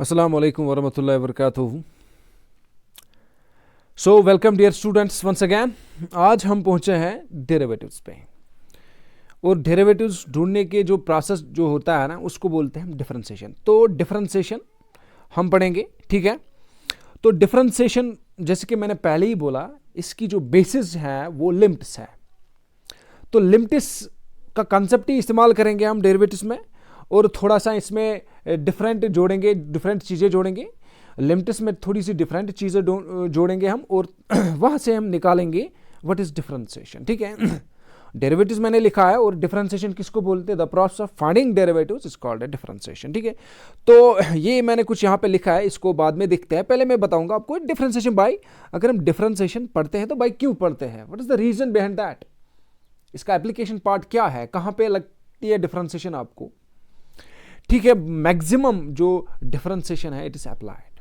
Assalamu alaikum warahmatullahi wabarakatuh. So welcome dear students once again. आज हम पहुंचे हैं डेरिवेटिव्स पे, और डेरिवेटिव्स ढूंढने के जो प्रोसेस जो होता है ना, उसको बोलते हैं डिफरेंशिएशन. तो डिफरेंशिएशन हम पढ़ेंगे, ठीक है. तो डिफरेंशिएशन जैसे कि मैंने पहले ही बोला, इसकी जो बेसिस है वो लिमिट्स है. तो लिमिट्स का कंसेप्ट ही इस्तेमाल करेंगे हम डेरिवेटिव्स में, और थोड़ा सा इसमें डिफरेंट जोड़ेंगे, डिफरेंट चीज़ें जोड़ेंगे. लिमिट्स में थोड़ी सी डिफरेंट चीज़ें जोड़ेंगे हम, और वहाँ से हम निकालेंगे व्हाट इज़ डिफरेंशिएशन, ठीक है. डेरिवेटिव्स मैंने लिखा है, और डिफरेंशिएशन किसको बोलते हैं? The process of finding derivatives is called a differentiation, ठीक है. तो ये मैंने कुछ यहाँ पे लिखा है, इसको बाद में देखते हैं. पहले मैं बताऊंगा आपको डिफरेंशिएशन बाय, अगर हम डिफरेंशिएशन पढ़ते हैं तो बाय क्यों पढ़ते हैं, what is the reason behind that, इसका एप्लीकेशन पार्ट क्या है, कहाँ पे लगती है डिफरेंशिएशन आपको, ठीक है. मैक्सिमम जो डिफरेंशिएशन है it is applied.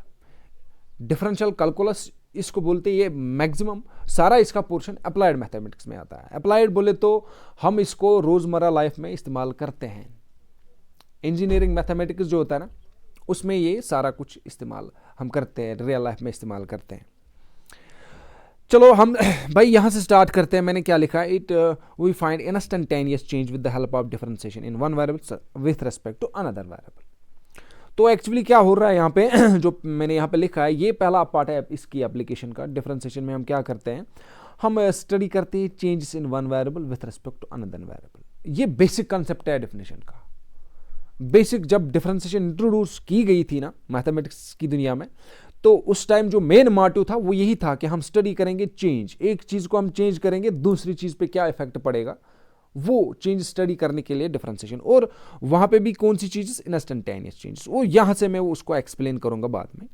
Differential calculus इसको बोलते हैं, ये मैक्सिमम सारा इसका पोर्शन अप्लाइड मैथमेटिक्स में आता है. अप्लाइड बोले तो हम इसको रोजमर्रा लाइफ में इस्तेमाल करते हैं. इंजीनियरिंग मैथमेटिक्स जो होता है ना, उसमें ये सारा कुछ इस्तेमाल हम करते हैं, रियल लाइफ में इस्तेमाल करते हैं. चलो हम भाई यहां से स्टार्ट करते हैं. मैंने क्या लिखा है? It we find instantaneous change with the help of differentiation in one variable with respect to another variable. तो एक्चुअली क्या हो रहा है यहाँ पे जो मैंने यहाँ पे लिखा है, ये पहला पार्ट है इसकी एप्लीकेशन का. डिफरेंशिएशन में हम क्या करते हैं? हम स्टडी करते हैं changes in one variable with respect to another variable. ये बेसिक कंसेप्ट है डेफिनेशन का. बेसिक जब डिफरेंशिएशन इंट्रोड्यूस की गई थी ना मैथमेटिक्स की दुनिया में, तो उस टाइम जो मेन मोटिव था वो यही था कि हम स्टडी करेंगे चेंज. एक चीज को हम चेंज करेंगे, दूसरी चीज पे क्या इफेक्ट पड़ेगा, वो चेंज स्टडी करने के लिए डिफरेंशिएशन. और वहां पे भी कौन सी चीजेस? Instantaneous changes. वो यहां से मैं उसको एक्सप्लेन करूंगा बाद में.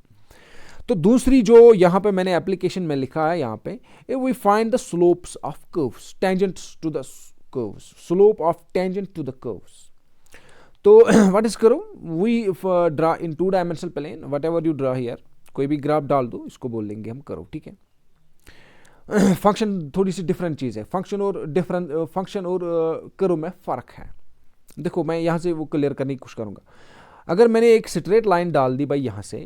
तो दूसरी जो यहां पे मैंने एप्लीकेशन में लिखा है, यहां पे we find the slopes of curves, tangents to the curves, slope of tangent to the curves. तो what is curve? We draw in two dimensional plane, whatever you draw here, कोई भी graph डाल दो, इसको बोल देंगे हम curve, ठीक है. फंक्शन थोड़ी सी डिफरेंट चीज है. फंक्शन और कर्व में फर्क है. देखो मैं यहां से वो क्लियर करने की कोशिश करूंगा. अगर मैंने एक स्ट्रेट लाइन डाल दी भाई यहां से,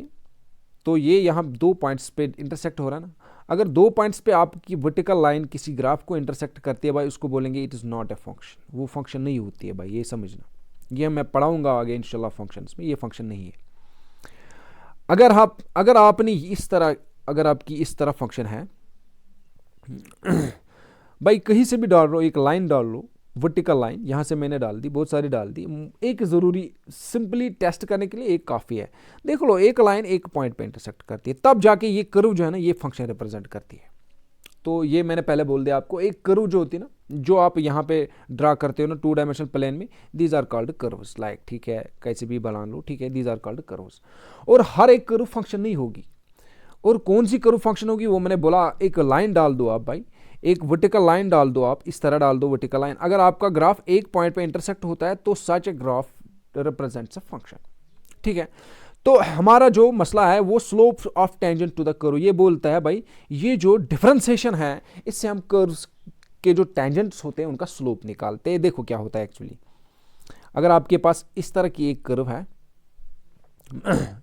तो ये यहां दो पॉइंट्स पे इंटरसेक्ट हो रहा है ना. अगर दो पॉइंट्स पे आपकी वर्टिकल लाइन किसी ग्राफ को इंटरसेक्ट करती है भाई, उसको बोलेंगे it is not a function. वो फंक्शन नहीं होती है भाई, ये समझना. ये मैं पढ़ाऊंगा आगे इंशाल्लाह फंक्शंस में. ये फंक्शन नहीं है. अगर आपने इस तरह, अगर आपकी इस तरह फंक्शन है भाई, कहीं से भी डाल लो, एक लाइन डाल लो, वर्टिकल लाइन यहां से मैंने डाल दी, बहुत सारी डाल दी. एक जरूरी सिंपली टेस्ट करने के लिए एक काफी है. देख लो, एक लाइन एक पॉइंट पे इंटरसेक्ट करती है, तब जाके ये कर्व जो है ना, ये फंक्शन रिप्रेजेंट करती है. तो ये मैंने पहले बोल दिया आपको. एक कर्व जो होती है ना, जो आप यहाँ पे ड्रा करते हो ना टू डायमेंशनल प्लेन में, these are called curves. Like, ठीक है, कैसे भी बना लो, ठीक है, दीज आर कॉल्ड कर्व्स. और हर एक कर्व फंक्शन नहीं होगी. और कौन सी कर्व फंक्शन होगी वो मैंने बोला. एक लाइन डाल दो आप भाई, एक वर्टिकल लाइन डाल दो आप, इस तरह डाल दो वर्टिकल लाइन. अगर आपका ग्राफ एक पॉइंट पे इंटरसेक्ट होता है तो such a graph represents a function, ठीक है. तो हमारा जो मसला है वो slope of tangent to the curve. ये बोलता है भाई, ये जो डिफरेंशिएशन है, इससे हम कर्व्स के जो टेंजेंट्स होते हैं उनका स्लोप निकालते हैं. देखो क्या होता है एक्चुअली. अगर आपके पास इस तरह की एक कर्व है,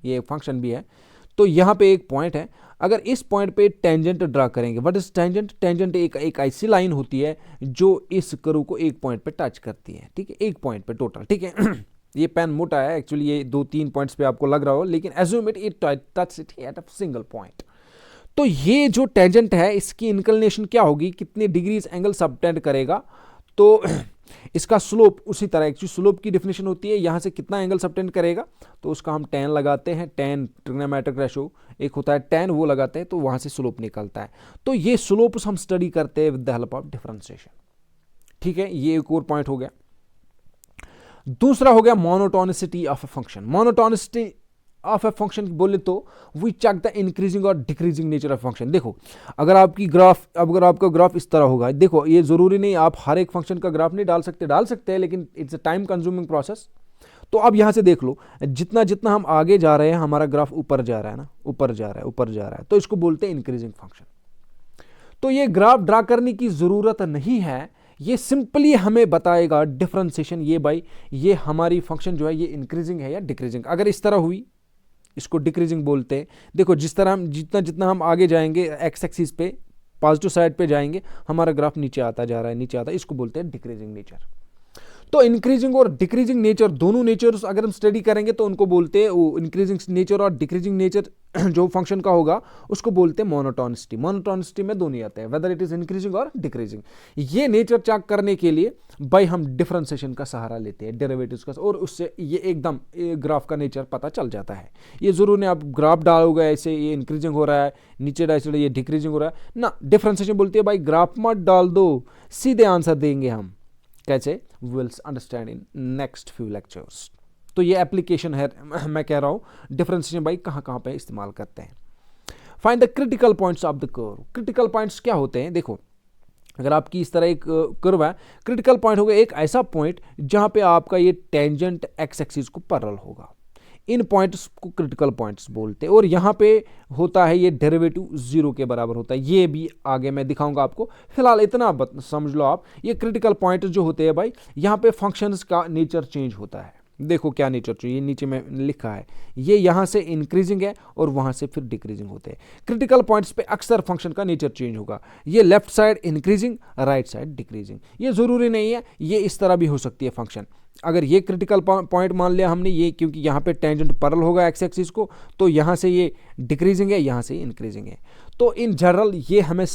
ये फंक्शन भी है, तो यहां पे एक पॉइंट है. अगर इस पॉइंट पे टेंजेंट ड्रा करेंगे, व्हाट इज टेंजेंट? टेंजेंट एक ऐसी लाइन होती है जो इस कर्व को एक पॉइंट पे टच करती है, ठीक है, एक पॉइंट पे टोटल, ठीक है. ये पेन मोटा है एक्चुअली, ये 2-3 पॉइंट्स पे आपको लग रहा हो, लेकिन assume it touch it at a single point. तो ये जो टेंजेंट है, इसकी इंक्लिनेशन क्या होगी, कितने डिग्रीज एंगल सबटेंड करेगा. तो इसका स्लोप उसी तरह, एक्चुअली स्लोप की डेफिनेशन होती है यहां से कितना एंगल सबटेंड करेगा, तो उसका हम tan लगाते हैं. tan ट्रिग्नोमेट्रिक रेशो एक होता है tan, वो लगाते हैं, तो वहां से स्लोप निकलता है. तो ये स्लोप हम स्टडी करते हैं with the help of differentiation, ठीक है. ये एक और पॉइंट हो गया. दूसरा हो गया monotonicity of a function. Monotonicity of a function बोले तो वी चेक द इंक्रीजिंग और डिक्रीजिंग नेचर ऑफ फंक्शन. देखो, अगर आपका ग्राफ इस तरह होगा, देखो ये जरूरी नहीं आप हर एक फंक्शन का ग्राफ नहीं डाल सकते हैं, लेकिन it's a time consuming process. तो अब यहां से देख लो, जितना जितना हम आगे जा रहे हैं हमारा ग्राफ ऊपर जा रहा है ना, ऊपर जा रहा है, तो इसको बोलते हैं इंक्रीजिंग फंक्शन. तो ये ग्राफ ड्रा करने की जरूरत नहीं है, ये सिंपली हमें बताएगा डिफरेंशिएशन. ये भाई, ये हमारी फंक्शन जो है ये इंक्रीजिंग है या डिक्रीजिंग. अगर इस तरह हुई इसको डिक्रीजिंग बोलते हैं। देखो जिस तरह हम जितना जितना हम आगे जाएंगे एक्स एक्सिस पे पॉजिटिव साइड पे जाएंगे, हमारा ग्राफ नीचे आता जा रहा है, नीचे आता है, इसको बोलते हैं डिक्रीजिंग नेचर। तो इंक्रीजिंग और डिक्रीजिंग नेचर दोनों नेचर अगर हम स्टडी करेंगे तो उनको बोलते हैं, वो इंक्रीजिंग नेचर और डिक्रीजिंग नेचर जो फंक्शन का होगा उसको बोलते हैं मोनोटोनिसिटी। मोनोटोनिसिटी में दोनों आते हैं, वेदर इट इज इंक्रीजिंग और डिक्रीजिंग। ये नेचर चेक करने के लिए भाई हम डिफरेंशिएशन का सहारा लेते हैं, डेरिवेटिव्स का, और उससे ये एकदम ग्राफ का नेचर पता चल जाता है। ये जरूर नहीं आप ग्राफ डालोगे ऐसे ये इंक्रीजिंग हो रहा है, नीचे डाल ये डिक्रीजिंग हो रहा है ना। डिफरेंशिएशन बोलती है भाई ग्राफ मत डाल दो, सीधे आंसर देंगे हम। कैसे? Will understand in next few lectures. तो ये एप्लीकेशन है, मैं कह रहा हूं डिफरेंशिएशन भाई कहां कहां पे इस्तेमाल करते हैं। Find the critical points of the curve. Critical points क्या होते हैं? देखो अगर आपकी इस तरह एक कर्व है, क्रिटिकल पॉइंट होगा एक ऐसा पॉइंट जहां पे आपका ये टेंजेंट एक्स एक्सिस को पैरेलल होगा। इन पॉइंट्स को क्रिटिकल पॉइंट्स बोलते हैं। और यहाँ पे होता है ये डेरिवेटिव जीरो के बराबर होता है, ये भी आगे मैं दिखाऊंगा आपको। फिलहाल इतना समझ लो आप, ये क्रिटिकल पॉइंट जो होते हैं भाई, यहाँ पे फंक्शंस का नेचर चेंज होता है। देखो क्या नेचर चाहिए, नीचे में लिखा है, ये यहाँ से इंक्रीजिंग है और वहाँ से फिर डिक्रीजिंग होते हैं। क्रिटिकल पॉइंट्स पे अक्सर फंक्शन का नेचर चेंज होगा, ये left side increasing, right side decreasing. ये ज़रूरी नहीं है, ये इस तरह भी हो सकती है फंक्शन। अगर ये क्रिटिकल पॉइंट मान लिया हमने, ये क्योंकि यहाँ पे टेंजेंट पैरेलल होगा एक्स एक्सिस को, तो यहाँ से ये डिक्रीजिंग है, यहाँ से इंक्रीजिंग है। तो इन जनरल ये हमें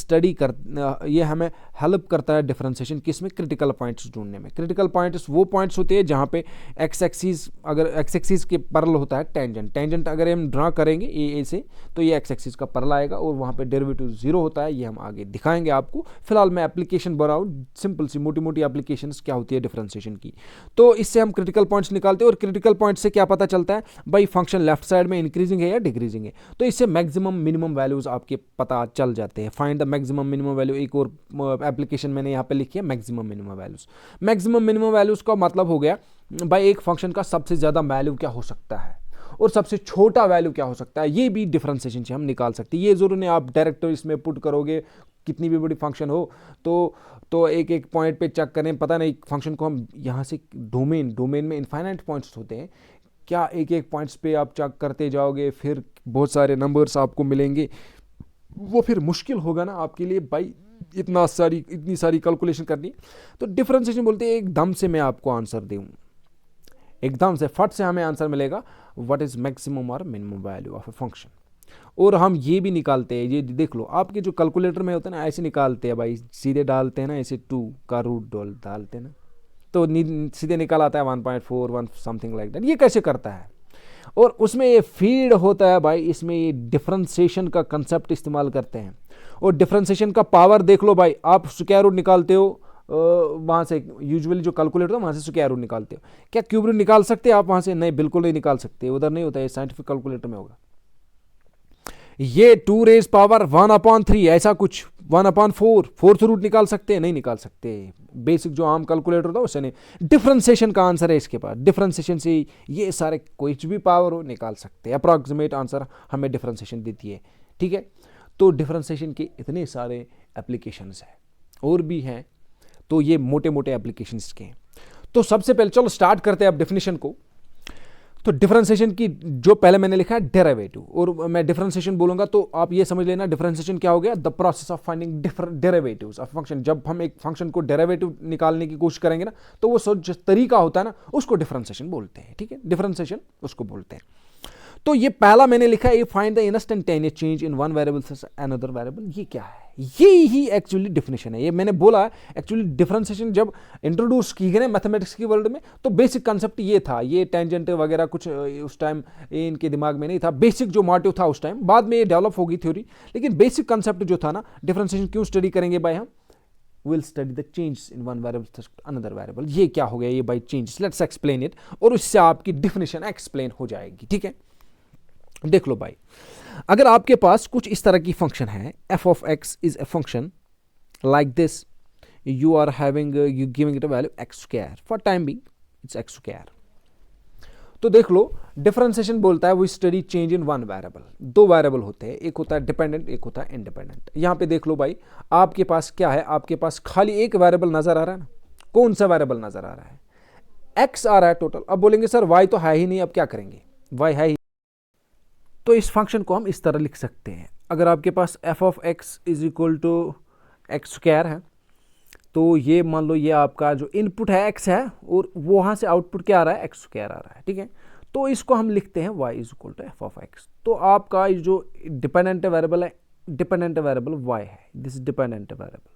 ये हमें हेल्प करता है डिफरेंशिएशन किस में? क्रिटिकल पॉइंट्स ढूंढने में। क्रिटिकल पॉइंट्स वो पॉइंट्स होते हैं जहाँ पे एक्स एक्सिस, अगर एक्स एक्सिस के पैरेलल होता है टेंजेंट अगर हम ड्रा करेंगे ए से, तो ये एक्स एक्सिस का पैरेलल आएगा और वहाँ पे डेरिवेटिव जीरो होता है। ये हम आगे दिखाएंगे आपको। फिलहाल मैं एप्लीकेशन बनाऊँ, सिंपल सी मोटी मोटी एप्लीकेशन क्या होती है डिफरेंशिएशन की। तो इससे हम क्रिटिकल पॉइंट्स निकालते हैं और क्रिटिकल पॉइंट से क्या पता चलता है भाई फंक्शन लेफ्ट साइड में इंक्रीजिंग है या डिक्रीजिंग है। तो इससे मैक्सिमम मिनिमम वैल्यूज आपके पता चल जाते हैं। Find the maximum minimum value, एक और एप्लीकेशन मैंने यहाँ पे लिखी है maximum minimum values. Maximum minimum values का मतलब हो गया भाई एक फंक्शन का सबसे ज्यादा वैल्यू क्या हो सकता है और सबसे छोटा वैल्यू क्या हो सकता है। ये भी डिफरेंशिएशन से हम निकाल सकते हैं। ये जरूर नहीं आप डायरेक्ट इसमें पुट करोगे, कितनी भी बड़ी फंक्शन हो तो एक एक पॉइंट पे चेक करें, पता नहीं फंक्शन को हम यहाँ से डोमेन में इनफाइनाइट पॉइंट्स होते हैं, क्या एक एक पॉइंट्स पे आप चेक करते जाओगे, फिर बहुत सारे नंबर्स आपको मिलेंगे, वो फिर मुश्किल होगा ना आपके लिए भाई इतनी सारी कैलकुलेशन करनी। तो डिफरेंशिएशन बोलते हैं एकदम से मैं आपको आंसर दूं, एकदम से फट से हमें आंसर मिलेगा व्हाट इज मैक्सिमम और minimum value of a function. और हम ये भी निकालते हैं, ये देख लो आपके जो कैलकुलेटर में होता है ना, ऐसे निकालते हैं भाई, सीधे डालते हैं ना, ऐसे 2 का रूट डालते हैं ना, तो सीधे निकाल आता है 1.41 समथिंग लाइक दैट। ये कैसे करता है? और उसमें ये फीड होता है भाई, इसमें ये डिफरेंशिएशन का कंसेप्ट इस्तेमाल करते हैं। और डिफरेंशिएशन का पावर देख लो भाई, आप स्क्वायर रूट निकालते हो वहाँ से, यूजुअली जो कैलकुलेटर है वहाँ से स्क्वायर रूट निकालते हो। क्या क्यूब रूट निकाल सकते हैं आप वहाँ से? नहीं, बिल्कुल नहीं निकाल सकते, उधर नहीं होता है, साइंटिफिक कैलकुलेटर में होगा। ये 2 रेज पावर 1/3 ऐसा कुछ, 1/4 फोर्थ रूट निकाल सकते हैं? नहीं निकाल सकते। बेसिक जो आम कैलकुलेटर होता है उससे नहीं। डिफरेंशिएशन का आंसर है इसके पास, डिफरेंशिएशन से ये सारे कोई भी पावर हो निकाल सकते हैं। अप्रॉक्सीमेट आंसर हमें डिफरेंशिएशन देती है, ठीक है। तो डिफरेंशिएशन के इतने सारे एप्लीकेशंस हैं, और भी हैं, तो ये मोटे मोटे एप्लीकेशंस के हैं। तो सबसे पहले चलो स्टार्ट करते हैं अब डेफिनेशन को। तो डिफरेंशिएशन की जो पहले मैंने लिखा है डेरिवेटिव, और मैं डिफरेंशिएशन बोलूंगा तो आप ये समझ लेना डिफरेंशिएशन क्या हो गया, the process of finding derivatives of function. जब हम एक फंक्शन को डेरिवेटिव निकालने की कोशिश करेंगे ना, तो वो जो तरीका होता है ना, उसको डिफरेंशिएशन बोलते हैं, ठीक है, डिफरेंशिएशन उसको बोलते हैं। तो ये पहला मैंने लिखा है, find the instantaneous change in one variable से अनदर वेरिएबल। ये क्या है? ये ही एक्चुअली डेफिनेशन है। ये मैंने बोला एक्चुअली डिफरेंशिएशन जब इंट्रोड्यूस की गई ना मैथमेटिक्स की वर्ल्ड में, तो बेसिक कंसेप्ट ये था। ये टेंजेंट वगैरह कुछ उस टाइम इनके दिमाग में नहीं था। बेसिक जो मोटिव था उस टाइम, बाद में ये डेवलप हो गई थ्योरी, लेकिन बेसिक कंसेप्ट जो था ना, डिफरेंशिएशन क्यों स्टडी करेंगे भाई हम? Will study the change in one variable another variable. ये क्या हो गया ये भाई चेंज, लेट्स एक्सप्लेन इट, और उससे आपकी डिफिनेशन एक्सप्लेन हो जाएगी, ठीक है। देख लो भाई, अगर आपके पास कुछ इस तरह की फंक्शन है, f of x is a function like this, you are giving it a value x square, for time being it's x square। तो देख लो डिफरेंशिएशन बोलता है वो study change in one variable. 2 variable होते हैं, एक होता है डिपेंडेंट, एक होता है इंडिपेंडेंट। यहां पे देख लो भाई, आपके पास क्या है, आपके पास खाली एक वेरिएबल नजर आ रहा है ना। कौन सा वेरिएबल नजर आ रहा है? x आ रहा है टोटल। अब बोलेंगे सर y तो है ही नहीं, अब क्या करेंगे? y है ही, तो इस फंक्शन को हम इस तरह लिख सकते हैं, अगर आपके पास F of X is equal to X square है, तो ये मान लो ये आपका जो इनपुट है एक्स है और वहाँ से आउटपुट क्या आ रहा है, एक्स स्क्वायर आ रहा है, ठीक है। तो इसको हम लिखते हैं y is equal to F of X. तो आपका जो डिपेंडेंट वेरिएबल है, डिपेंडेंट वेरिएबल y है, दिस डिपेंडेंट वेरिएबल,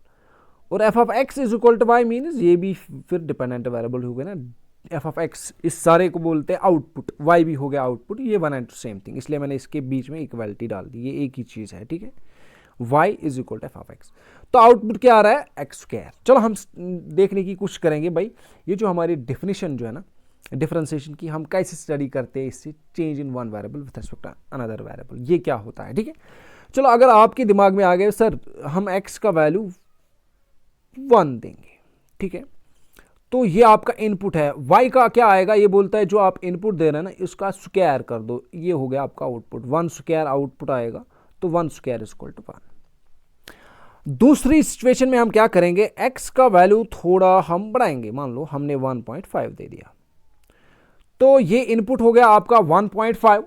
और F of X is equal to Y means ये भी फिर डिपेंडेंट वेरिएबल हो गया ना। एफ ऑफ एक्स इस सारे को बोलते हैं आउटपुट, वाई भी हो गया आउटपुट, ये वन एंड सेम थिंग, इसलिए मैंने इसके बीच में इक्वलिटी डाल दी, ये एक ही चीज़ है, ठीक है। Y is equal to F of X, तो आउटपुट क्या आ रहा है, एक्स स्क्वायर। चलो हम देखने की कोशिश करेंगे भाई, ये जो हमारी डेफिनेशन जो है ना डिफरेंशिएशन की, हम कैसे स्टडी करते हैं इससे, change in one variable with respect to another variable, ये क्या होता है, ठीक है। चलो अगर आपके दिमाग में आ गए सर हम एक्स का वैल्यू 1 देंगे, ठीक है, तो ये आपका इनपुट है, y का क्या आएगा, ये बोलता है जो आप इनपुट दे रहे हैं ना इसका स्क्वायर कर दो, ये हो गया आपका आउटपुट, 1 स्क्वायर आउटपुट आएगा, तो 1 स्क्वायर इज इक्वल टू 1। दूसरी सिचुएशन में हम क्या करेंगे, x का वैल्यू थोड़ा हम बढ़ाएंगे, मान लो हमने 1.5 दे दिया, तो ये इनपुट हो गया आपका 1.5,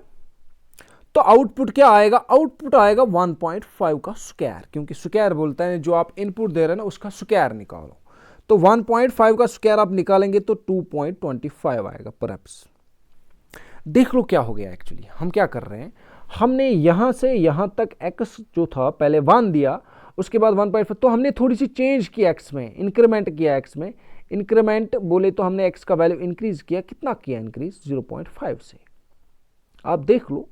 तो आउटपुट क्या आएगा, आउटपुट आएगा 1.5 का स्क्वायर, क्योंकि स्क्वायर बोलता है जो आप इनपुट दे रहे हैं ना उसका स्क्वायर निकालो, तो 1.5 का स्क्वायर आप निकालेंगे तो 2.25 आएगा परहैप्स। देख लो क्या हो गया, एक्चुअली हम क्या कर रहे हैं, हमने यहां से यहां तक x जो था पहले 1 दिया, उसके बाद 1.5, तो हमने थोड़ी सी चेंज की x में, इंक्रीमेंट किया x में, इंक्रीमेंट बोले तो हमने x का वैल्यू इंक्रीज किया, कितना किया इंक्रीज, 0.5 से। आप देख लो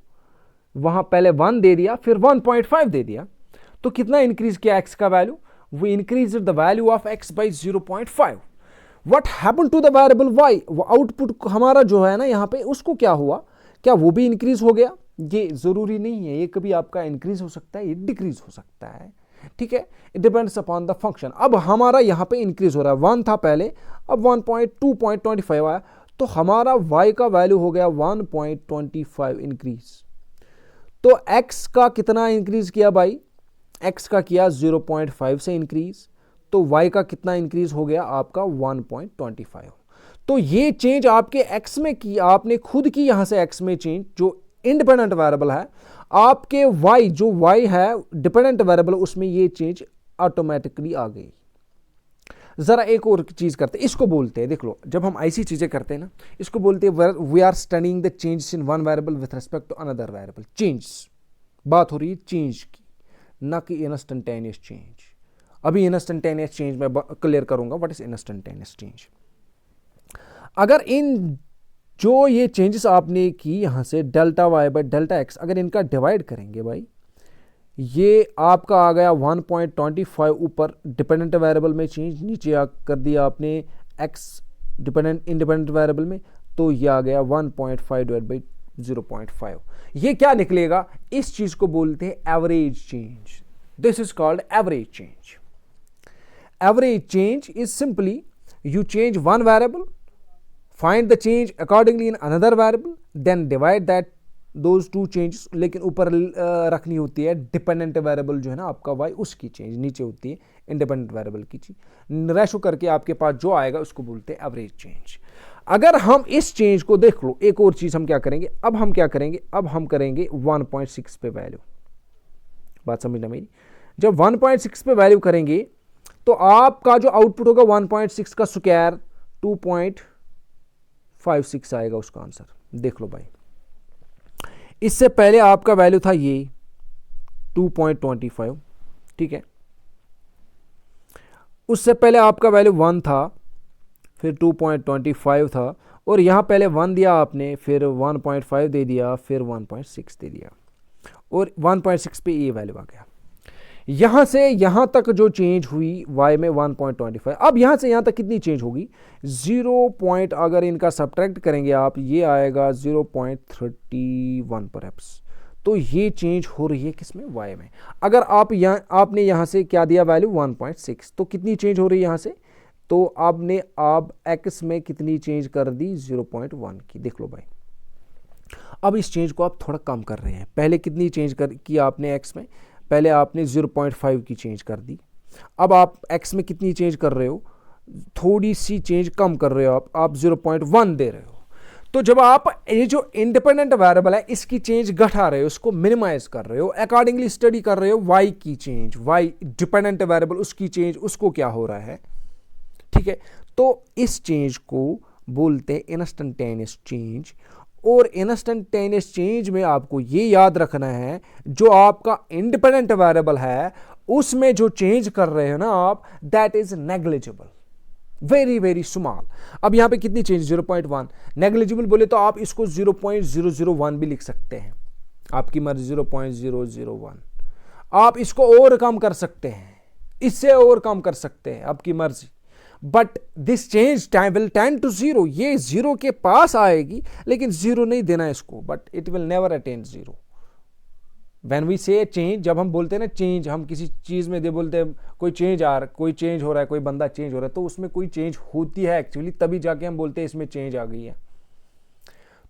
वहां पहले 1 दे दिया फिर 1.5 दे दिया, तो कितना इंक्रीज किया x का value, we increased the value of x by 0.5. what happened to the variable y, वो आउटपुट हमारा जो है ना यहाँ पे उसको क्या हुआ, क्या वो भी इंक्रीज हो गया, ये जरूरी नहीं है, ये कभी आपका इंक्रीज हो सकता है, ये डिक्रीज हो सकता है, ठीक है, it depends upon the function. अब हमारा यहाँ पे इंक्रीज हो रहा है, 1 था पहले, अब 1.2.25 आया, तो हमारा y का वैल्यू हो गया 1.25 इंक्रीज। तो x का कितना इंक्रीज किया भाई, x का किया 0.5 से इंक्रीज, तो y का कितना इंक्रीज हो गया आपका 1.25। तो ये चेंज आपके x में की, आपने खुद की यहां से x में चेंज जो इंडिपेंडेंट वेरिएबल है, आपके y जो y है डिपेंडेंट वेरिएबल, उसमें ये चेंज ऑटोमेटिकली आ गई। जरा एक और चीज करते हैं, इसको बोलते हैं, देख लो जब हम ऐसी चीजें करते हैं ना, इसको बोलते हैं we are studying the changes in one variable with respect to another variable. Change, बात हो रही है चेंज की, ना कि इंस्टेंटेनियस चेंज। अभी इंस्टेंटेनियस चेंज मैं क्लियर करूंगा व्हाट इज इंस्टेंटेनियस चेंज। अगर इन जो ये चेंजेस आपने की यहां से delta Y by delta X, अगर इनका डिवाइड करेंगे भाई, ये आपका आ गया 1.25 ऊपर डिपेंडेंट वेरिएबल में चेंज, नीचे कर दिया आपने एक्स डिपेंडेंट इंडिपेंडेंट वेरिएबल में, तो ये आ गया 1.5 डिवाइड बाई 0.5। ये क्या निकलेगा, इस चीज को बोलते हैं average change. This is called average change. Average change is simply you change one variable, find the change accordingly in another variable, then divide that those two changes, लेकिन ऊपर रखनी होती है डिपेंडेंट वेरिएबल जो है ना आपका y, उसकी चेंज नीचे होती है इंडिपेंडेंट वेरिएबल की चेंज, रेशो करके आपके पास जो आएगा उसको बोलते हैं एवरेज चेंज। अगर हम इस चेंज को देख लो, एक और चीज हम क्या करेंगे, अब हम क्या करेंगे, अब हम करेंगे 1.6 पे वैल्यू। बात समझना मेरी, जब 1.6 पे वैल्यू करेंगे तो आपका जो आउटपुट होगा 1.6 का स्क्वायर 2.56 आएगा उसका आंसर। देख लो भाई, इससे पहले आपका वैल्यू था ये 2.25, ठीक है, उससे पहले आपका वैल्यू 1 था, फिर 2.25 था, और यहां पहले 1 दिया आपने, फिर 1.5 दे दिया, फिर 1.6 दे दिया, और 1.6 पे ये वैल्यू आ गया। यहां से यहां तक जो चेंज हुई y में 1.25, अब यहां से यहां तक कितनी चेंज होगी, 0. अगर इनका सब्ट्रैक्ट करेंगे आप, ये आएगा 0.31 परहैप्स। तो ये चेंज हो रही है किसमें, y में। अगर आप आपने यहां से क्या दिया वैल्यू 1.6, तो कितनी चेंज हो रही है यहां से, तो आपने आप x में कितनी चेंज कर दी, 0.1 की। देख लो भाई, अब इस चेंज को आप थोड़ा कम कर रहे हैं। पहले कितनी चेंज की आपने x में, पहले आपने 0.5 की चेंज कर दी, अब आप x में कितनी चेंज कर रहे हो, थोड़ी सी चेंज कम कर रहे हो, आप 0.1 दे रहे हो। तो जब आप ये जो इंडिपेंडेंट वेरिएबल है इसकी चेंज घटा रहे हो, उसको मिनिमाइज कर रहे हो, अकॉर्डिंगली स्टडी कर रहे हो वाई की चेंज, वाई डिपेंडेंट वेरिएबल उसकी चेंज, उसको क्या हो रहा है, ठीक है। तो इस चेंज को बोलते हैं इंस्टेंटेनियस चेंज। और इंस्टेंटेनियस चेंज में आपको ये याद रखना है, जो आपका इंडिपेंडेंट वेरिएबल है उसमें जो चेंज कर रहे हो ना आप, that is negligible, very very small. अब यहां पे कितनी चेंज, 0.1। नेग्लिजिबल बोले तो आप इसको 0.001 भी लिख सकते हैं, आपकी मर्जी, 0.001। आप इसको और कम कर सकते हैं, इससे और कम कर सकते हैं, आपकी मर्जी। But this change time will tend to zero, ये जीरो के पास आएगी, लेकिन जीरो नहीं देना इसको, but it will never attain zero. When we say change, जब हम बोलते हैं ना चेंज, हम किसी चीज में दे बोलते हैं कोई चेंज आ रहा, कोई चेंज हो रहा है, कोई बंदा चेंज हो रहा है, तो उसमें कोई चेंज होती है एक्चुअली, तभी जाके हम बोलते हैं इसमें चेंज आ गई है।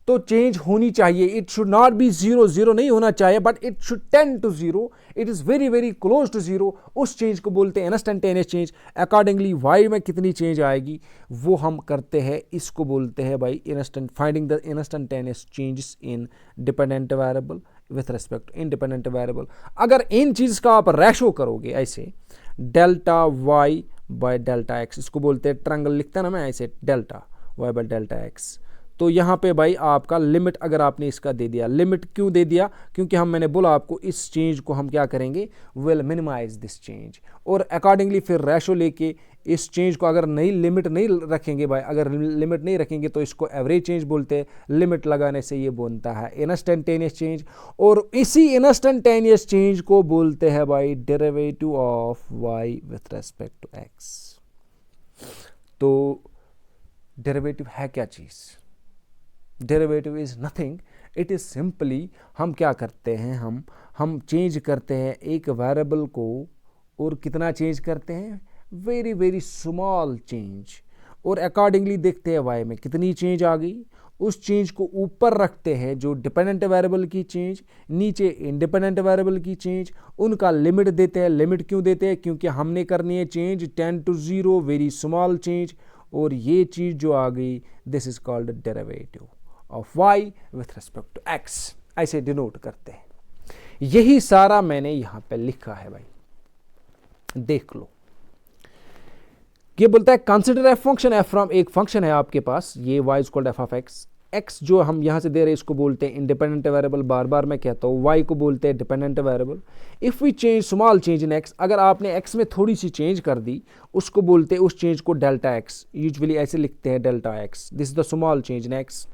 तो चेंज होनी चाहिए, it should not be zero, zero नहीं होना चाहिए, but it should tend to zero, it is very very close to zero. उस चेंज को बोलते हैं इंस्टेंटेनियस चेंज। अकॉर्डिंगली वाई में कितनी चेंज आएगी वो हम करते हैं, इसको बोलते हैं भाई finding the instantaneous changes in dependent variable with respect to independent variable. अगर इन चीज का आप रेशो करोगे ऐसे, delta Y by delta X, इसको बोलते हैं ट्रायंगल, लिखता है ना मैं ऐसे, delta Y by delta X. तो यहाँ पे भाई आपका लिमिट अगर आपने इसका दे दिया, लिमिट क्यों दे दिया, क्योंकि मैंने बोला आपको इस चेंज को हम क्या करेंगे, विल मिनिमाइज दिस चेंज। और अकॉर्डिंगली फिर रेशो लेके इस चेंज को अगर नहीं लिमिट नहीं रखेंगे भाई, अगर लिमिट नहीं रखेंगे तो इसको एवरेज चेंज बोलते हैं। लिमिट लगाने से ये बनता है इंस्टेंटेनियस चेंज, और इसी इंस्टेंटेनियस चेंज को बोलते हैं भाई derivative of Y with respect to X. तो डेरिवेटिव है क्या चीज, derivative is nothing, it is simply, हम क्या करते हैं, हम चेंज करते हैं एक वेरिएबल को, और कितना चेंज करते हैं, वेरी वेरी स्मॉल चेंज, और अकॉर्डिंगली देखते हैं वाई में कितनी चेंज आ गई, उस चेंज को ऊपर रखते हैं जो डिपेंडेंट वेरिएबल की चेंज, नीचे इंडिपेंडेंट वेरिएबल की चेंज, उनका लिमिट देते हैं। लिमिट क्यों देते हैं, क्योंकि हमने करनी है change 10 to 0, very small change, और ये चीज जो आ गई, this is called derivative of y with respect to x, ऐसे डिनोट करते हैं। यही सारा मैंने यहां पे लिखा है भाई, देख लो। ये बोलता है consider F function, F from एक फंक्शन है आपके पास, ये y is called F of x. x जो हम यहां से दे रहे हैं इसको बोलते हैं इंडिपेंडेंट वेरिएबल, बार बार मैं कहता हूं, y को बोलते हैं dependent variable. If we change small change in x, अगर आपने x में थोड़ी सी चेंज कर दी, उसको बोलते हैं उस चेंज को डेल्टा x, यूजुअली ऐसे लिखते हैं delta x, this is the small change in x,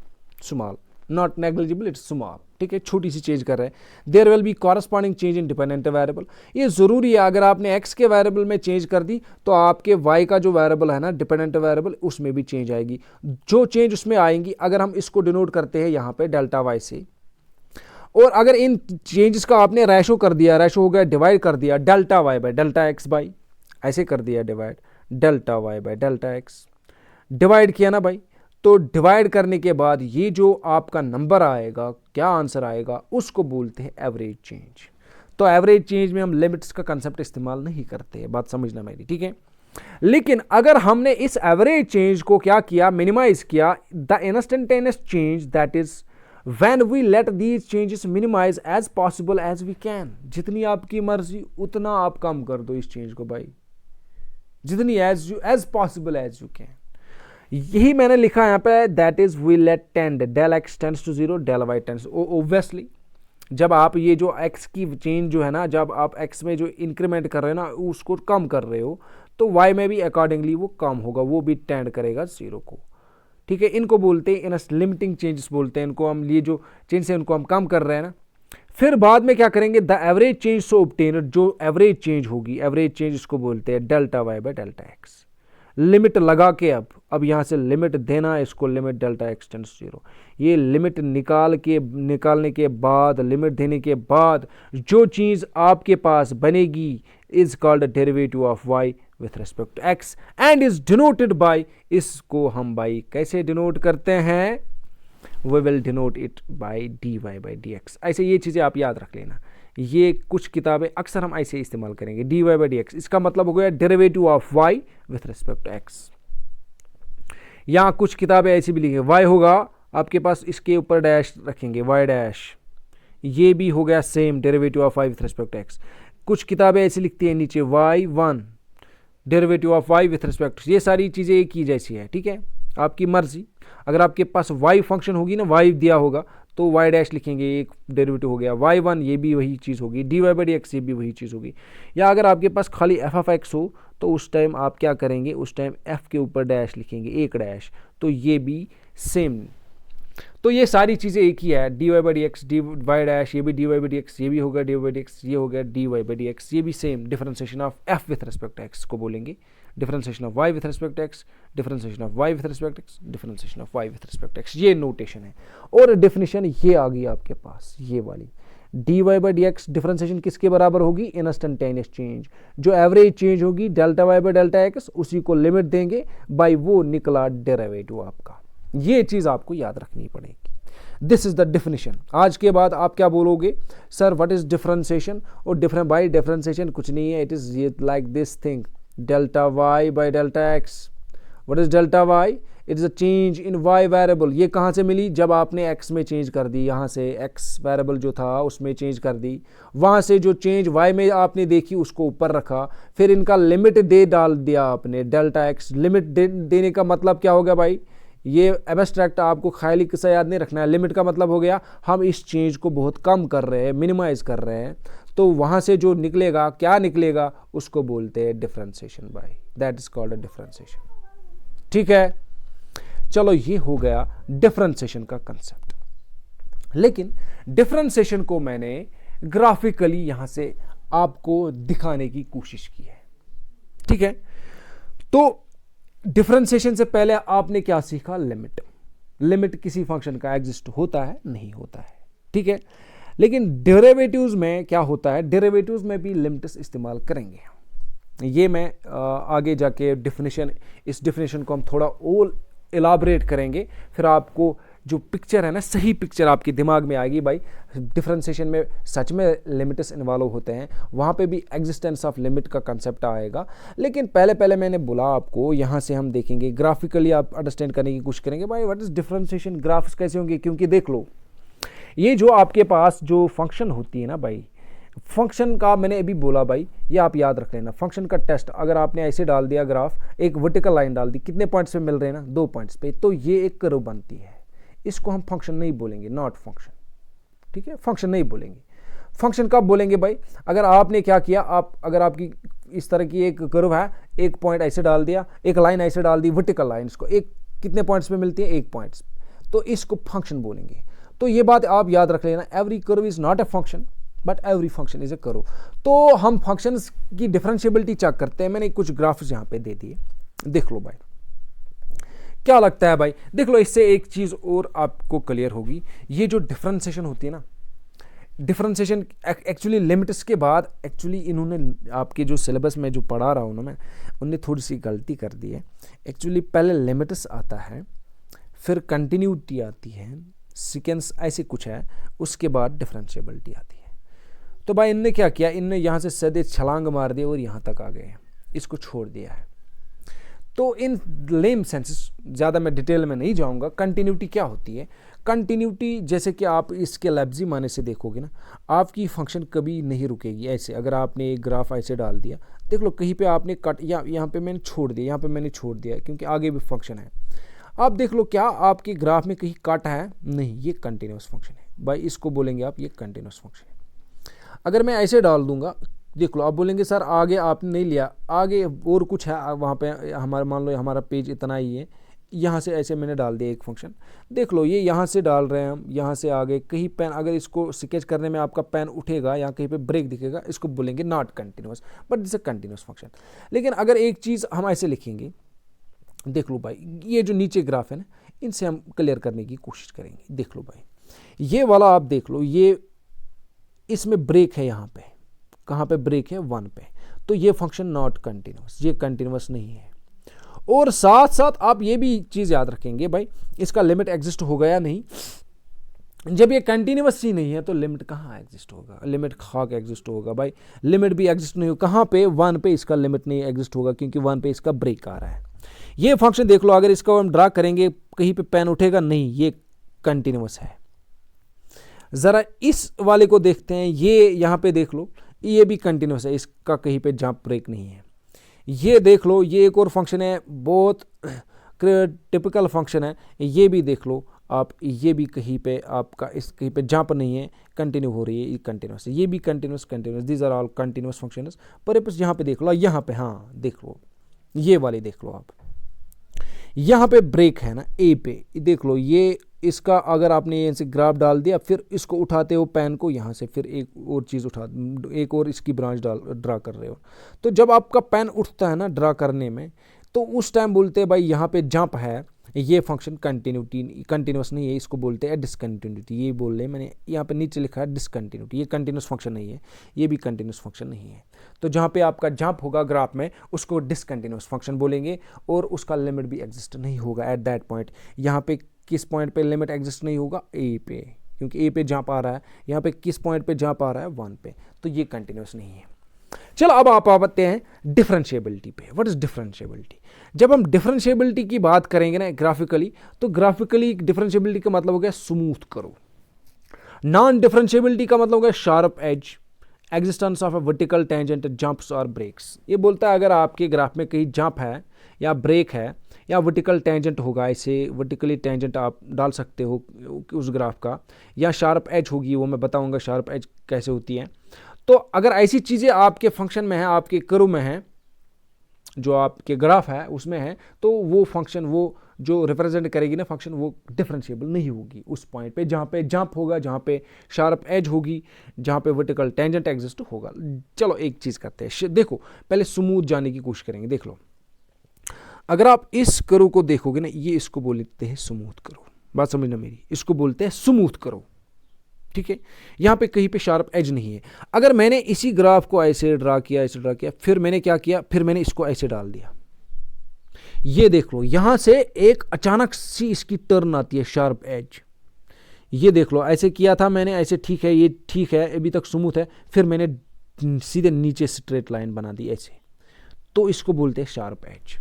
small, not negligible, it's small, ठीक है, छोटी सी चेंज कर रहे हैं। There will be corresponding change in dependent variable, ये जरूरी है, अगर आपने एक्स के वेरिएबल में चेंज कर दी तो आपके वाई का जो वेरिएबल है ना डिपेंडेंट वेरिएबल, उसमें भी चेंज आएगी। जो चेंज उसमें आएंगी, अगर हम इसको डिनोट करते हैं यहाँ पे डेल्टा वाई से, और अगर इन चेंजेस का आपने रेशो कर दिया, रेशो हो गया डिवाइड कर दिया, delta Y by delta X by, ऐसे कर दिया divide, delta Y by delta X, divide किया ना भाई, तो डिवाइड करने के बाद ये जो आपका नंबर आएगा, क्या आंसर आएगा, उसको बोलते हैं एवरेज चेंज। तो एवरेज चेंज में हम लिमिट्स का कंसेप्ट इस्तेमाल नहीं करते, बात समझना मेरी, ठीक है। लेकिन अगर हमने इस एवरेज चेंज को क्या किया, मिनिमाइज किया, the instantaneous change that is when we let these changes minimize as possible as we can, जितनी आपकी मर्जी उतना आप कम कर दो इस चेंज को भाई, जितनी as possible as you can. यही मैंने लिखा यहाँ पे, that is we let tend, del X tends to zero, del Y tends, obviously जब आप ये जो x की चेंज जो है ना, जब आप x में जो इंक्रीमेंट कर रहे हो ना, उसको कम कर रहे हो, तो y में भी अकॉर्डिंगली वो कम होगा, वो भी टेंड करेगा जीरो को, ठीक है। इनको बोलते हैं इन लिमिटिंग चेंजेस बोलते हैं इनको, हम ये जो चेंज है उनको हम कम कर रहे हैं ना। फिर बाद में क्या करेंगे, the average change so obtain, जो एवरेज चेंज होगी, एवरेज चेंज इसको बोलते हैं delta Y by delta X. Limit लगा के अब यहां से लिमिट देना है इसको, limit delta X tends zero, ये लिमिट निकालने के बाद, लिमिट देने के बाद जो चीज आपके पास बनेगी is called derivative of Y with respect to X and is denoted by, इसको हम बाई कैसे डिनोट करते हैं, we will denote it by D Y by D X. ऐसे ये चीजें आप याद रख लेना, ये कुछ किताबें अक्सर हम ऐसे इस्तेमाल करेंगे, D Y by D X, इसका मतलब हो गया derivative of Y with respect to X. यहां कुछ किताबें ऐसी भी लिखी, वाई होगा आपके पास इसके ऊपर डैश रखेंगे y डैश, ये भी हो गया same derivative of y with respect x। कुछ किताबें ऐसी लिखती है नीचे y1 derivative of y with respect, ये सारी चीज़ें एक ही जैसी है, ठीक है, आपकी मर्जी। अगर आपके पास y फंक्शन होगी ना, y दिया होगा तो y डैश लिखेंगे, एक डेरिवेटिव हो गया y1, ये भी वही चीज़ होगी, dy/dx ये भी वही चीज़ होगी। या अगर आपके पास खाली f(x) हो तो उस टाइम आप क्या करेंगे, उस टाइम f के ऊपर डैश लिखेंगे, एक डैश, तो ये भी सेम। तो ये सारी चीज़ें एक ही है, dy/dx dy डैश, ये भी dy/dx, ये भी होगा dy/dx, ये हो गया dy/dx, ये भी same differentiation of f with respect x को बोलेंगे, differentiation of y with respect x, differentiation of y with respect x, differentiation of y with respect x, ये नोटेशन है। और डेफिनेशन ये आ गई आपके पास, ये वाली dy/dx डिफरेंशिएशन किसके बराबर होगी, इंस्टेंटेनियस चेंज, जो एवरेज चेंज होगी Δy/Δx, उसी को लिमिट देंगे बाय वो निकला डेरिवेटिव आपका। ये चीज़ आपको याद रखनी पड़ेगी। This is the definition. आज के बाद आप क्या बोलोगे, सर व्हाट इज डिफरेंशिएशन, और बाय डिफरेंशिएशन कुछ नहीं है, it is like this thing, Δy/Δx। What is Δy, it is a change in y variable. ये कहाँ से मिली, जब आपने x में चेंज कर दी, यहाँ से x वेरिएबल जो था उसमें चेंज कर दी, वहाँ से जो चेंज y में आपने देखी उसको ऊपर रखा, फिर इनका लिमिट डाल दिया आपने, Δx। लिमिट देने का मतलब क्या हो गया भाई, ये एब्स्ट्रैक्ट आपको खाली किस्सा याद नहीं रखना है। लिमिट का मतलब हो गया हम इस चेंज को बहुत कम कर रहे हैं, मिनिमाइज कर रहे हैं, तो वहाँ से जो निकलेगा, क्या निकलेगा, उसको बोलते हैं डिफरेंशिएशन भाई, that is called a differentiation. ठीक है, चलो ये हो गया डिफरेंशिएशन का कंसेप्ट। लेकिन डिफरेंशिएशन को मैंने ग्राफिकली यहां से आपको दिखाने की कोशिश की है, ठीक है। तो डिफरेंशिएशन से पहले आपने क्या सीखा, लिमिट। लिमिट किसी फंक्शन का एग्जिस्ट होता है, नहीं होता है, ठीक है। लेकिन डेरिवेटिव्स में क्या होता है, डेरिवेटिव्स में भी लिमिट्स इस्तेमाल करेंगे। ये मैं आगे जाके डिफिनेशन, इस डिफिनेशन को हम थोड़ा और इलाबरेट करेंगे, फिर आपको जो पिक्चर है ना, सही पिक्चर आपके दिमाग में आएगी भाई। डिफरेंशिएशन में सच में लिमिट्स इन्वॉल्व होते हैं, वहाँ पे भी एग्जिस्टेंस ऑफ लिमिट का कंसेप्ट आएगा। लेकिन पहले मैंने बोला आपको, यहाँ से हम देखेंगे ग्राफिकली, आप अंडरस्टैंड करने की कोशिश करेंगे भाई व्हाट इज डिफरेंशिएशन, ग्राफ्स कैसे होंगे। क्योंकि देख लो, ये जो आपके पास जो फंक्शन होती है ना भाई, फंक्शन का मैंने अभी बोला भाई, ये आप याद रख लेना। फंक्शन का टेस्ट अगर आपने ऐसे डाल दिया ग्राफ, एक वर्टिकल लाइन डाल दी, कितने पॉइंट्स पे मिल रहे हैं ना, 2 पॉइंट्स पे, तो ये एक कर्व बनती है। इसको हम फंक्शन नहीं बोलेंगे, नॉट फंक्शन, ठीक है, फंक्शन नहीं बोलेंगे। फंक्शन कब बोलेंगे भाई, अगर आपने क्या किया, आप अगर आपकी इस तरह की एक कर्व है, एक पॉइंट ऐसे डाल दिया, एक लाइन ऐसे डाल दी, वर्टिकल लाइन, इसको एक कितने पॉइंट्स पे मिलती है, 1 पॉइंट्स, तो इसको फंक्शन बोलेंगे। तो ये बात आप याद रख लेना, every curve is not a function but every function is a curve. तो हम फंक्शंस की डिफरेंशिएबिलिटी चेक करते हैं। मैंने कुछ ग्राफ्स यहाँ पे दे दिए, देख लो भाई, क्या लगता है भाई, देख लो, इससे एक चीज और आपको क्लियर होगी। ये जो डिफरेंशिएशन होती है ना, डिफरेंशिएशन एक्चुअली लिमिट्स के बाद, एक्चुअली इन्होंने आपके जो सिलेबस में जो पढ़ा रहा हूँ ना मैं, उनने थोड़ी सी गलती कर दी है। एक्चुअली पहले लिमिट्स आता है, फिर कंटिन्यूटी आती है, सीक्वेंस ऐसे कुछ है, उसके बाद डिफरेंशिएबिलिटी आती है। तो भाई इनने क्या किया, इनने यहाँ से सीधे छलांग मार दिया और यहाँ तक आ गए, इसको छोड़ दिया है। तो इन लेम सेंसेस, ज़्यादा मैं डिटेल में नहीं जाऊँगा। कंटिन्यूटी क्या होती है, कंटिन्यूटी जैसे कि आप इसके लफ्ज़ी माने से देखोगे ना, आपकी फंक्शन कभी नहीं रुकेगी। ऐसे अगर आपने एक ग्राफ ऐसे डाल दिया, देख लो कहीं पे आपने कट, या यहाँ पे मैंने छोड़ दिया, यहाँ पे मैंने छोड़ दिया क्योंकि आगे भी फंक्शन है। आप देख लो क्या आपके ग्राफ में कहीं कट है, नहीं, ये कंटिन्यूस फंक्शन है भाई, इसको बोलेंगे आप ये कंटिन्यूस फंक्शन है। अगर मैं ऐसे डाल दूंगा, देख लो, आप बोलेंगे सर आगे आपने नहीं लिया, आगे और कुछ है वहाँ पे, हमारा मान लो हमारा पेज इतना ही है, यहाँ से ऐसे मैंने डाल दिया एक फंक्शन, देख लो ये यहाँ से डाल रहे हैं हम, यहाँ से आगे कहीं पेन, अगर इसको स्केच करने में आपका पेन उठेगा या कहीं पे ब्रेक दिखेगा, इसको बोलेंगे not continuous, but this a continuous function. लेकिन अगर एक चीज़ हम ऐसे लिखेंगे, देख लो भाई, ये जो नीचे ग्राफ है ना, इनसे हम क्लियर करने की कोशिश करेंगे। देख लो भाई, ये वाला आप देख लो, ये इसमें ब्रेक है, यहाँ पे कहाँ पे ब्रेक है, 1 पे, तो ये फंक्शन नॉट कंटिन्यूस, ये कंटिन्यूस नहीं है। और साथ साथ आप ये भी चीज़ याद रखेंगे भाई, इसका लिमिट एग्जिस्ट होगा या नहीं। जब ये कंटिन्यूस ही नहीं है तो लिमिट कहाँ एग्जिस्ट होगा, लिमिट खाक एग्जिस्ट होगा भाई, लिमिट भी एग्जिस्ट नहीं होगा। कहाँ पे, 1 पे इसका लिमिट नहीं एग्जिस्ट होगा, क्योंकि 1 पे इसका ब्रेक आ रहा है। ये फंक्शन देख लो, अगर इसको हम ड्रा करेंगे, कहीं पे पेन उठेगा नहीं, ये कंटिन्यूस है। ज़रा इस वाले को देखते हैं, ये यहाँ पे देख लो, ये भी कंटिन्यूस है, इसका कहीं पे जंप ब्रेक नहीं है। ये देख लो, ये एक और फंक्शन है, बहुत टिपिकल फंक्शन है, ये भी देख लो आप, ये भी कहीं पे आपका इस कहीं पे जंप नहीं है, कंटिन्यू हो रही है, ये कंटिन्यूस है, ये भी continuous, these are all continuous functions. पर यहाँ पे देख लो, यहाँ पे, हाँ देख लो, ये वाले देख लो आप, यहाँ पे ब्रेक है ना ए पे, देख लो, ये इसका अगर आपने ये से ग्राफ डाल दिया, फिर इसको उठाते हो पेन को यहाँ से, फिर एक और चीज़ एक और इसकी ब्रांच ड्रा कर रहे हो, तो जब आपका पेन उठता है ना ड्रा करने में, तो उस टाइम बोलते हैं भाई यहाँ पे जंप है, ये फंक्शन कंटिन्यूस नहीं है, इसको बोलते हैं डिसकंटिन्यूटी। ये बोल रहे हैं, मैंने यहाँ पे नीचे लिखा है डिसकंटिन्यूटी, ये कंटिन्यूस फंक्शन नहीं है, ये भी कंटिन्यूस फंक्शन नहीं है। तो जहाँ पे आपका जंप होगा ग्राफ में, उसको डिसकंटिन्यूस फंक्शन बोलेंगे, और उसका लिमिट भी एग्जिस्ट नहीं होगा एट दैट पॉइंट। यहाँ पे किस पॉइंट पे लिमिट एग्जिस्ट नहीं होगा? ए पे, क्योंकि ए पे जंप आ रहा है। यहाँ पे किस पॉइंट पे जंप आ रहा है? 1 पे, तो ये कंटिन्यूस नहीं है। चलो अब आप आते हैं डिफरेंशिएबिलिटी पे। What is differentiability? जब हम डिफरेंशिएबिलिटी की बात करेंगे ना ग्राफिकली, तो ग्राफिकली डिफरेंशिएबिलिटी का मतलब हो गया स्मूथ करो। नॉन डिफरेंशिएबिलिटी का मतलब हो गया sharp edge, existence of a vertical tangent, jumps और ब्रेक्स। ये बोलता है अगर आपके ग्राफ में कहीं जंप है या ब्रेक है या वर्टिकल टेंजेंट होगा, ऐसे वर्टिकली टेंजेंट आप डाल सकते हो उस ग्राफ का, या शार्प एज होगी, वो मैं बताऊंगा शार्प एज कैसे होती है। तो अगर ऐसी चीज़ें आपके फंक्शन में है, आपके कर्व में है, जो आपके ग्राफ है उसमें है, तो वो फंक्शन, वो जो रिप्रेजेंट करेगी ना फंक्शन, वो डिफरेंशिएबल नहीं होगी उस पॉइंट पे जहाँ पे जंप होगा, जहाँ पे शार्प एज होगी, जहाँ पे वर्टिकल टेंजेंट एग्जिस्ट होगा। चलो एक चीज़ करते हैं, देखो पहले स्मूथ जाने की कोशिश करेंगे। देख लो, अगर आप इस कर्व को देखोगे ना, ये इसको बोलते हैं स्मूथ कर्व, बात समझना मेरी, इसको बोलते हैं स्मूथ कर्व, ठीक है। यहां पे कहीं पे शार्प एज नहीं है। अगर मैंने इसी ग्राफ को ऐसे ड्रा किया, ऐसे ड्रा किया, फिर मैंने क्या किया, फिर मैंने इसको ऐसे डाल दिया, ये देख लो, यहां से एक अचानक सी इसकी टर्न आती है, शार्प एज। ये देख लो, ऐसे किया था मैंने, ऐसे ठीक है, ये ठीक है, अभी तक स्मूथ है, फिर मैंने सीधे नीचे स्ट्रेट लाइन बना दी ऐसे, तो इसको बोलते हैं शार्प एज।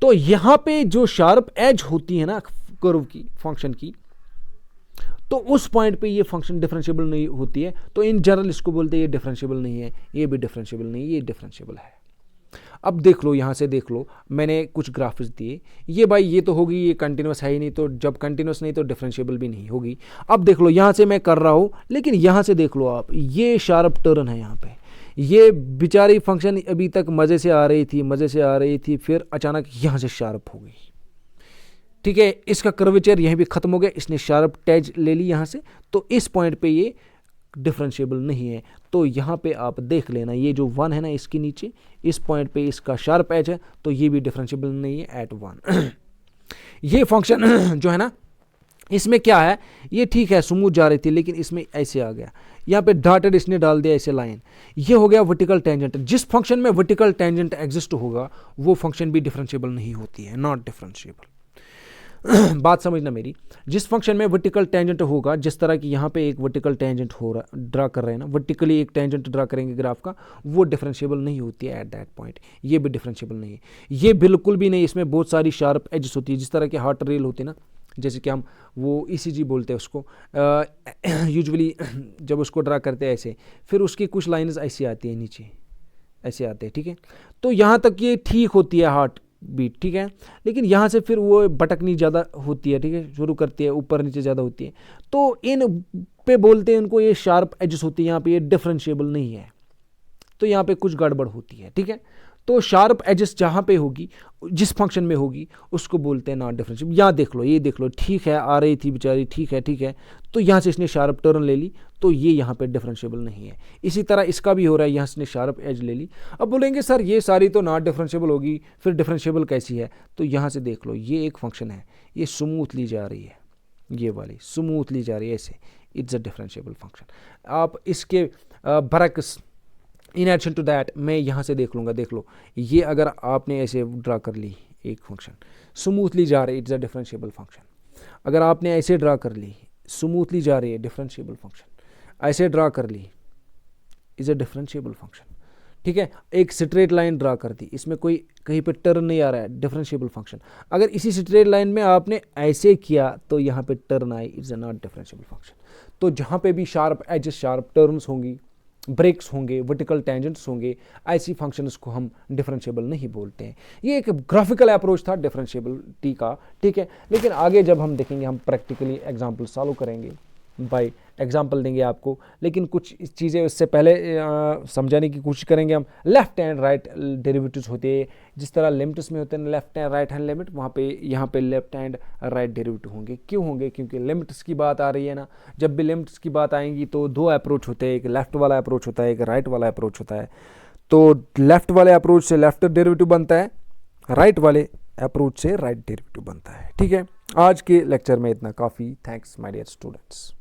तो यहां पे जो शार्प एज होती है ना कर्व की, फंक्शन की, तो उस पॉइंट पे ये फंक्शन डिफरेंशिएबल नहीं होती है। तो इन जनरल इसको बोलते हैं ये डिफरेंशिएबल नहीं है, ये भी डिफरेंशिएबल नहीं है, ये डिफरेंशिएबल है। अब देख लो, यहां से देख लो, मैंने कुछ ग्राफ्स दिए, ये भाई ये तो होगी, ये कंटिन्यूस है ही नहीं, तो जब कंटिन्यूस नहीं तो डिफरेंशिएबल भी नहीं होगी। अब देख लो, यहां से मैं कर रहा हूं, लेकिन यहां से देख लो आप, ये शार्प टर्न है यहाँ पे, ये बेचारी फंक्शन अभी तक मजे से आ रही थी, फिर अचानक यहां से शार्प हो गई, ठीक है। इसका कर्वेचर यहीं भी खत्म हो गया, इसने शार्प एज ले ली यहां से, तो इस पॉइंट पे ये डिफरेंशिएबल नहीं है। तो यहां पे आप देख लेना, ये जो 1 है ना इसके नीचे, इस पॉइंट पे इसका शार्प एज है, तो ये भी डिफरेंशिएबल नहीं है एट 1। ये फंक्शन जो है ना, इसमें क्या है, ये ठीक है स्मूथ जा रही थी, लेकिन इसमें ऐसे आ गया, यहाँ पे डॉटेड इसने डाल दिया ऐसे लाइन, ये हो गया वर्टिकल टेंजेंट। जिस फंक्शन में वर्टिकल टेंजेंट एग्जिस्ट होगा, वो फंक्शन भी डिफरेंशिएबल नहीं होती है, नॉट डिफरेंशिएबल। बात समझना मेरी, जिस फंक्शन में वर्टिकल टेंजेंट होगा, जिस तरह की यहाँ पे एक वर्टिकल टेंजेंट हो रहा, ड्रा कर रहे हैं ना, वर्टिकली एक टेंजेंट ड्रा करेंगे ग्राफ का, वो डिफरेंशिएबल नहीं होती है एट दैट पॉइंट। ये भी डिफरेंशिएबल नहीं है, ये बिल्कुल भी नहीं। इसमें बहुत सारी शार्प एजेस होती है, जिस तरह के हार्ट रेल होते हैं ना, जैसे कि हम वो ECG बोलते हैं उसको, यूजुअली जब उसको ड्रा करते हैं ऐसे, फिर उसकी कुछ लाइन्स ऐसी आती है, नीचे ऐसे आते हैं, ठीक है। तो यहाँ तक ये ठीक होती है हार्ट बीट, ठीक है, लेकिन यहाँ से फिर वो भटकनी ज़्यादा होती है, ठीक है, शुरू करती है, ऊपर नीचे ज़्यादा होती है, तो इन पे बोलते हैं इनको ये शार्प एजेस होती है, यहाँ पे ये डिफरेंशिएबल नहीं है, तो यहाँ पे कुछ गड़बड़ होती है, ठीक है। तो शार्प एजेस जहाँ पे होगी, जिस फंक्शन में होगी, उसको बोलते हैं नॉट डिफरेंशिएबल। यहाँ देख लो, ये देख लो, ठीक है, आ रही थी बेचारी, ठीक है, तो यहाँ से इसने शार्प टर्न ले ली, तो ये यहाँ पे डिफरेंशिएबल नहीं है। इसी तरह इसका भी हो रहा है, यहाँ से इसने शार्प एज ले ली। अब बोलेंगे सर ये सारी तो नॉट डिफरेंशिएबल होगी, फिर डिफरेंशिएबल कैसी है? तो यहाँ से देख लो, ये एक फंक्शन है, ये स्मूथली जा रही है, ये वाली स्मूथली जा रही है ऐसे, इट्स अ डिफरेंशिएबल फंक्शन। आप इसके बरक्स, इन एडिशन टू दैट, मैं यहाँ से देख लूँगा, देख लो, ये अगर आपने ऐसे ड्रा कर ली एक फंक्शन, स्मूथली जा रही, इट्स अ डिफरेंशिएबल फंक्शन। अगर आपने ऐसे ड्रा कर ली, स्मूथली जा रही है, डिफरेंशिएबल फंक्शन। ऐसे ड्रा कर ली, इज अ डिफरेंशिएबल फंक्शन, ठीक है, एक स्ट्रेट लाइन ड्रा कर दी, इसमें कोई कहीं पे टर्न नहीं आ रहा है, डिफरेंशिएबल फंक्शन। अगर इसी स्ट्रेट लाइन में आपने ऐसे किया तो यहाँ पे turn I, it's not differentiable function. तो जहाँ पे भी शार्प एजेस, शार्प टर्न्स होंगी, ब्रेक्स होंगे, वर्टिकल टेंजेंट्स होंगे, ऐसी फंक्शंस को हम डिफरेंशिएबल नहीं बोलते हैं। ये एक ग्राफिकल अप्रोच था डिफरेंशिएबिलिटी का, ठीक है। लेकिन आगे जब हम देखेंगे, हम प्रैक्टिकली एग्जांपल सॉल्व करेंगे, बाय एग्जांपल देंगे आपको, लेकिन कुछ चीज़ें उससे पहले समझाने की कोशिश करेंगे हम। लेफ्ट एंड राइट डेरिवेटिव्स होते हैं, जिस तरह लिमिट्स में होते हैं left and right hand limit, वहाँ पे यहाँ पे लेफ्ट एंड राइट डेरिवेटिव होंगे। क्यों होंगे? क्योंकि लिमिट्स की बात आ रही है ना। जब भी लिमिट्स की बात आएंगी तो दो अप्रोच होते हैं, एक लेफ्ट वाला अप्रोच होता है, एक राइट वाला अप्रोच होता है। तो लेफ्ट वाले अप्रोच से लेफ्ट डेरिवेटिव बनता है, राइट वाले अप्रोच से राइट डेरिवेटिव बनता है, ठीक है। आज के लेक्चर में इतना काफ़ी। Thanks my dear students.